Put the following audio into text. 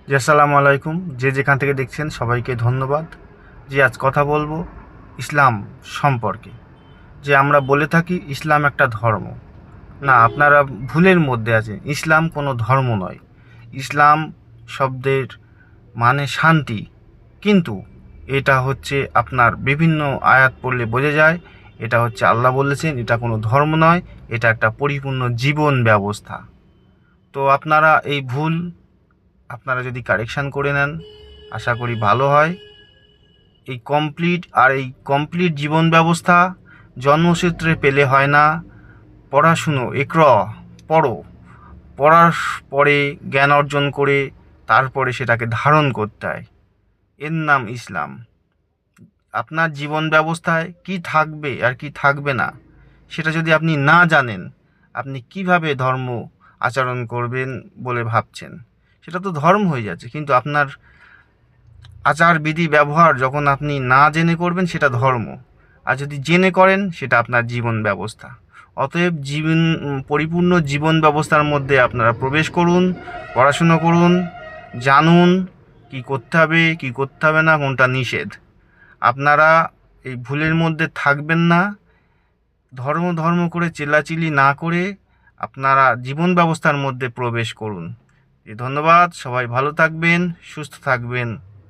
জি, আসসালামু আলাইকুম। যে যেখান থেকে দেখছেন সবাইকে ধন্যবাদ। জি, আজ কথা বলবো ইসলাম সম্পর্কে। যে আমরা বলে থাকি ইসলাম একটা ধর্ম। না, আপনারা ভুলের মধ্যে আছেন। ইসলাম কোনো ধর্ম নয়। ইসলাম শব্দের মানে শান্তি। কিন্তু এটা হচ্ছে আপনার বিভিন্ন আয়াত পড়লে বোঝা যায় এটা হচ্ছে আল্লাহ বলেছেন এটা কোনো ধর্ম নয়, এটা একটা পরিপূর্ণ জীবন ব্যবস্থা। তো আপনারা এই ভুল আপনারা যদি কারেকশান করে নেন আশা করি ভালো হয়। এই কমপ্লিট জীবন ব্যবস্থা জন্মসূত্রে পেলে হয় না। পড়াশুনো পড়ো, পড়ার পরে জ্ঞান অর্জন করে তারপরে সেটাকে ধারণ করতে হয়। এর নাম ইসলাম। আপনার জীবন ব্যবস্থায় কি থাকবে আর কি থাকবে না সেটা যদি আপনি না জানেন, আপনি কিভাবে ধর্ম আচরণ করবেন বলে ভাবছেন? সেটা তো ধর্ম হয়ে যাচ্ছে। কিন্তু আপনার আচার বিধি ব্যবহার যখন আপনি না জেনে করবেন সেটা ধর্ম, আর যদি জেনে করেন সেটা আপনার জীবন ব্যবস্থা। অতএব পরিপূর্ণ জীবন ব্যবস্থার মধ্যে আপনারা প্রবেশ করুন, পড়াশুনো করুন, জানুন কি করতে হবে কি করতে হবে না, কোনটা নিষেধ। আপনারা এই ভুলের মধ্যে থাকবেন না। ধর্ম ধর্ম করে চেল্লাচিল্লি না করে আপনারা জীবন ব্যবস্থার মধ্যে প্রবেশ করুন। ধন্যবাদ। সবাই ভালো থাকবেন, সুস্থ থাকবেন।